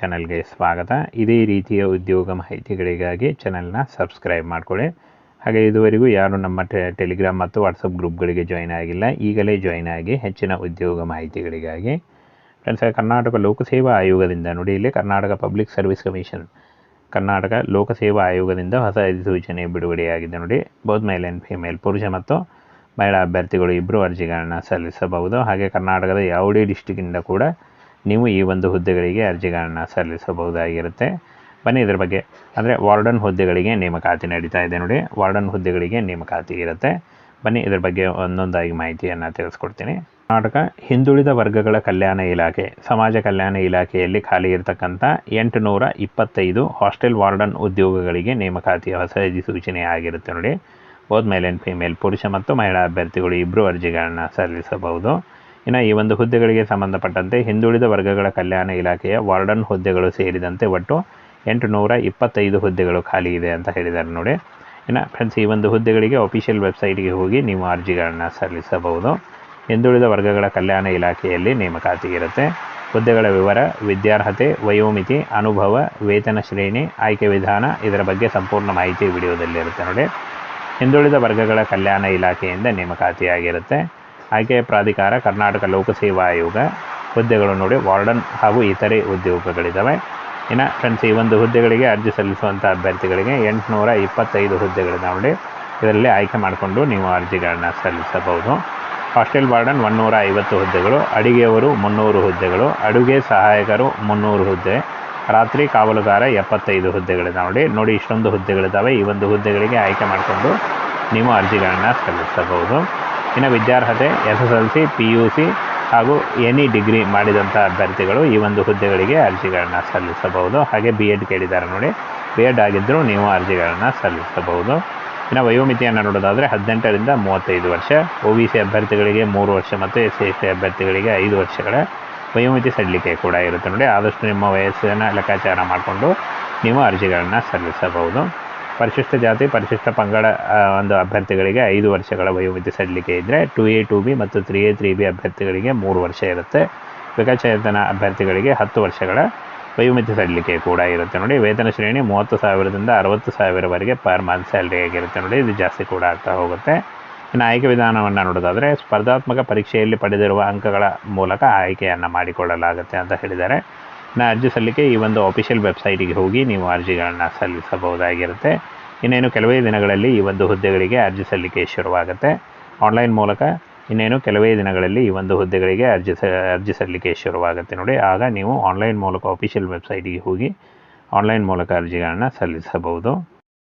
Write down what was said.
ಚಾನಲ್ಗೆ ಸ್ವಾಗತ. ಇದೇ ರೀತಿಯ ಉದ್ಯೋಗ ಮಾಹಿತಿಗಳಿಗಾಗಿ ಚಾನಲ್ನ ಸಬ್ಸ್ಕ್ರೈಬ್ ಮಾಡಿಕೊಳ್ಳಿ. ಹಾಗೆ ಇದುವರೆಗೂ ಯಾರು ನಮ್ಮ ಟೆಲಿಗ್ರಾಮ್ ಮತ್ತು ವಾಟ್ಸಪ್ ಗ್ರೂಪ್ಗಳಿಗೆ ಜಾಯ್ನ್ ಆಗಿಲ್ಲ, ಈಗಲೇ ಜಾಯ್ನ್ ಆಗಿ ಹೆಚ್ಚಿನ ಉದ್ಯೋಗ ಮಾಹಿತಿಗಳಿಗಾಗಿ. ಫ್ರೆಂಡ್ಸ್, ಕರ್ನಾಟಕ ಲೋಕಸೇವಾ ಆಯೋಗದಿಂದ ನೋಡಿ, ಇಲ್ಲಿ Karnataka public service commission, Karnataka ಲೋಕಸೇವಾ ಆಯೋಗದಿಂದ ಹೊಸ ಅಧಿಸೂಚನೆ ಬಿಡುಗಡೆಯಾಗಿದೆ ನೋಡಿ. ಬೋತ್ ಮೇಲ್ ಆ್ಯಂಡ್ ಫಿಮೇಲ್, ಪುರುಷ ಮತ್ತು ಮಹಿಳಾ ಅಭ್ಯರ್ಥಿಗಳು ಇಬ್ಬರು ಅರ್ಜಿಗಳನ್ನು ಸಲ್ಲಿಸಬಹುದು. ಹಾಗೆ ಕರ್ನಾಟಕದ ಯಾವುದೇ ಡಿಸ್ಟಿಕ್ಕಿಂದ ಕೂಡ ನೀವು ಈ ಒಂದು ಹುದ್ದೆಗಳಿಗೆ ಅರ್ಜಿಗಳನ್ನು ಸಲ್ಲಿಸಬಹುದಾಗಿರುತ್ತೆ. ಬನ್ನಿ ಇದರ ಬಗ್ಗೆ, ಅಂದರೆ ವಾರ್ಡನ್ ಹುದ್ದೆಗಳಿಗೆ ನೇಮಕಾತಿ ನಡೀತಾ ಇದೆ ನೋಡಿ. ವಾರ್ಡನ್ ಹುದ್ದೆಗಳಿಗೆ ನೇಮಕಾತಿ ಇರುತ್ತೆ. ಬನ್ನಿ ಇದರ ಬಗ್ಗೆ ಒಂದೊಂದಾಗಿ ಮಾಹಿತಿಯನ್ನು ತಿಳಿಸ್ಕೊಡ್ತೀನಿ. ಕರ್ನಾಟಕ ಹಿಂದುಳಿದ ವರ್ಗಗಳ ಕಲ್ಯಾಣ ಇಲಾಖೆ, ಸಮಾಜ ಕಲ್ಯಾಣ ಇಲಾಖೆಯಲ್ಲಿ ಖಾಲಿ ಇರತಕ್ಕಂಥ 825 ಹಾಸ್ಟೆಲ್ ವಾರ್ಡನ್ ಉದ್ಯೋಗಗಳಿಗೆ ನೇಮಕಾತಿಯ ಹೊಸ ಅಧಿಸೂಚನೆ ಆಗಿರುತ್ತೆ ನೋಡಿ. ಬೋತ್ ಮೇಲ್ ಆ್ಯಂಡ್ ಫಿಮೇಲ್, ಪುರುಷ ಮತ್ತು ಮಹಿಳಾ ಅಭ್ಯರ್ಥಿಗಳು ಇಬ್ಬರು ಅರ್ಜಿಗಳನ್ನು ಸಲ್ಲಿಸಬಹುದು. ಇನ್ನು ಈ ಒಂದು ಹುದ್ದೆಗಳಿಗೆ ಸಂಬಂಧಪಟ್ಟಂತೆ ಹಿಂದುಳಿದ ವರ್ಗಗಳ ಕಲ್ಯಾಣ ಇಲಾಖೆಯ ವಾರ್ಡನ್ ಹುದ್ದೆಗಳು ಸೇರಿದಂತೆ ಒಟ್ಟು 825 ಹುದ್ದೆಗಳು ಖಾಲಿ ಇದೆ ಅಂತ ಹೇಳಿದ್ದಾರೆ ನೋಡಿ. ಇನ್ನು ಫ್ರೆಂಡ್ಸ್, ಈ ಒಂದು ಹುದ್ದೆಗಳಿಗೆ ಅಫಿಷಿಯಲ್ ವೆಬ್ಸೈಟ್ಗೆ ಹೋಗಿ ನೀವು ಅರ್ಜಿಗಳನ್ನು ಸಲ್ಲಿಸಬಹುದು. ಹಿಂದುಳಿದ ವರ್ಗಗಳ ಕಲ್ಯಾಣ ಇಲಾಖೆಯಲ್ಲಿ ನೇಮಕಾತಿ ಇರುತ್ತೆ. ಹುದ್ದೆಗಳ ವಿವರ, ವಿದ್ಯಾರ್ಹತೆ, ವಯೋಮಿತಿ, ಅನುಭವ, ವೇತನ ಶ್ರೇಣಿ, ಆಯ್ಕೆ ವಿಧಾನ, ಇದರ ಬಗ್ಗೆ ಸಂಪೂರ್ಣ ಮಾಹಿತಿ ವಿಡಿಯೋದಲ್ಲಿರುತ್ತೆ ನೋಡಿ. ಹಿಂದುಳಿದ ವರ್ಗಗಳ ಕಲ್ಯಾಣ ಇಲಾಖೆಯಿಂದ ನೇಮಕಾತಿಯಾಗಿರುತ್ತೆ. ಆಯ್ಕೆಯ ಪ್ರಾಧಿಕಾರ ಕರ್ನಾಟಕ ಲೋಕಸೇವಾ ಆಯೋಗ. ಹುದ್ದೆಗಳು ನೋಡಿ, ವಾರ್ಡನ್ ಹಾಗೂ ಇತರೆ ಉದ್ಯೋಗಗಳಿದ್ದಾವೆ. ಇನ್ನು ಫ್ರೆಂಡ್ಸ್, ಈ ಒಂದು ಹುದ್ದೆಗಳಿಗೆ ಅರ್ಜಿ ಸಲ್ಲಿಸುವಂಥ ಅಭ್ಯರ್ಥಿಗಳಿಗೆ 825 ಹುದ್ದೆಗಳಿದ್ದಾವೆ ನೋಡಿ. ಇದರಲ್ಲಿ ಆಯ್ಕೆ ಮಾಡಿಕೊಂಡು ನೀವು ಅರ್ಜಿಗಳನ್ನು ಸಲ್ಲಿಸಬಹುದು. ಹಾಸ್ಟೆಲ್ ವಾರ್ಡನ್ 150 ಹುದ್ದೆಗಳು, ಅಡಿಗೆಯವರು 300 ಹುದ್ದೆಗಳು, ಅಡುಗೆ ಸಹಾಯಕರು 300 ಹುದ್ದೆ, ರಾತ್ರಿ ಕಾವಲುಗಾರ 75 ಹುದ್ದೆಗಳಿದ್ದಾವೆ ನೋಡಿ. ಇಷ್ಟೊಂದು ಹುದ್ದೆಗಳಿದ್ದಾವೆ. ಈ ಒಂದು ಹುದ್ದೆಗಳಿಗೆ ಆಯ್ಕೆ ಮಾಡಿಕೊಂಡು ನೀವು ಅರ್ಜಿಗಳನ್ನು ಸಲ್ಲಿಸಬಹುದು. ಇನ್ನು ವಿದ್ಯಾರ್ಹತೆ SSLC, PUC ಹಾಗೂ ಎನಿ ಡಿಗ್ರಿ ಮಾಡಿದಂಥ ಅಭ್ಯರ್ಥಿಗಳು ಈ ಒಂದು ಹುದ್ದೆಗಳಿಗೆ ಅರ್ಜಿಗಳನ್ನು ಸಲ್ಲಿಸಬಹುದು. ಹಾಗೆ BEd ಕೇಳಿದ್ದಾರೆ ನೋಡಿ, BEd ಆಗಿದ್ದರೂ ನೀವು ಅರ್ಜಿಗಳನ್ನು ಸಲ್ಲಿಸಬಹುದು. ಇನ್ನು ವಯೋಮಿತಿಯನ್ನು ನೋಡೋದಾದರೆ 18ರಿಂದ 35 ವರ್ಷ, OBC ಅಭ್ಯರ್ಥಿಗಳಿಗೆ 3 ವರ್ಷ ಮತ್ತು SC/ST ಅಭ್ಯರ್ಥಿಗಳಿಗೆ 5 ವರ್ಷಗಳ ವಯೋಮಿತಿ ಸಡಿಲಿಕೆ ಕೂಡ ಇರುತ್ತೆ ನೋಡಿ. ಆದಷ್ಟು ನಿಮ್ಮ ವಯಸ್ಸನ್ನು ಲೆಕ್ಕಾಚಾರ ಮಾಡಿಕೊಂಡು ನೀವು ಅರ್ಜಿಗಳನ್ನು ಸಲ್ಲಿಸಬಹುದು. ಪರಿಶಿಷ್ಟ ಜಾತಿ, ಪರಿಶಿಷ್ಟ ಪಂಗಡ ಒಂದು ಅಭ್ಯರ್ಥಿಗಳಿಗೆ 5 ವರ್ಷಗಳ ವಯೋಮಿತಿ ಸಡಿಲಿಕೆ ಇದ್ದರೆ, 2A 2B ಮತ್ತು 3A 3B ಅಭ್ಯರ್ಥಿಗಳಿಗೆ 3 ವರ್ಷ ಇರುತ್ತೆ. ವಿಕಲಚೇತನ ಅಭ್ಯರ್ಥಿಗಳಿಗೆ 10 ವರ್ಷಗಳ ವಯೋಮಿತಿ ಸಡಿಲಿಕೆ ಕೂಡ ಇರುತ್ತೆ ನೋಡಿ. ವೇತನ ಶ್ರೇಣಿ 30,000ದಿಂದ 60,000ವರೆಗೆ ಪರ್ ಮಂತ್ ಸ್ಯಾಲ್ರಿ ಆಗಿರುತ್ತೆ ನೋಡಿ. ಇದು ಜಾಸ್ತಿ ಕೂಡ ಆಗ್ತಾ ಹೋಗುತ್ತೆ. ಇನ್ನು ಆಯ್ಕೆ ವಿಧಾನವನ್ನು ನೋಡೋದಾದರೆ ಸ್ಪರ್ಧಾತ್ಮಕ ಪರೀಕ್ಷೆಯಲ್ಲಿ ಪಡೆದಿರುವ ಅಂಕಗಳ ಮೂಲಕ ಆಯ್ಕೆಯನ್ನು ಮಾಡಿಕೊಳ್ಳಲಾಗುತ್ತೆ ಅಂತ ಹೇಳಿದ್ದಾರೆ. ಇನ್ನು ಅರ್ಜಿ ಸಲ್ಲಿಕೆ ಈ ಒಂದು ಅಫಿಷಿಯಲ್ ವೆಬ್ಸೈಟಿಗೆ ಹೋಗಿ ನೀವು ಅರ್ಜಿಗಳನ್ನು ಸಲ್ಲಿಸಬಹುದಾಗಿರುತ್ತೆ. ಇನ್ನೇನು ಕೆಲವೇ ದಿನಗಳಲ್ಲಿ ಈ ಒಂದು ಹುದ್ದೆಗಳಿಗೆ ಅರ್ಜಿ ಸಲ್ಲಿಕೆ ಶುರುವಾಗುತ್ತೆ. ಆನ್ಲೈನ್ ಮೂಲಕ ಇನ್ನೇನು ಕೆಲವೇ ದಿನಗಳಲ್ಲಿ ಈ ಒಂದು ಹುದ್ದೆಗಳಿಗೆ ಅರ್ಜಿ ಸಲ್ಲಿಕೆ ಶುರುವಾಗುತ್ತೆ ನೋಡಿ. ಆಗ ನೀವು ಆನ್ಲೈನ್ ಮೂಲಕ ಅಫಿಷಿಯಲ್ ವೆಬ್ಸೈಟಿಗೆ ಹೋಗಿ ಆನ್ಲೈನ್ ಮೂಲಕ ಅರ್ಜಿಗಳನ್ನು ಸಲ್ಲಿಸಬಹುದು.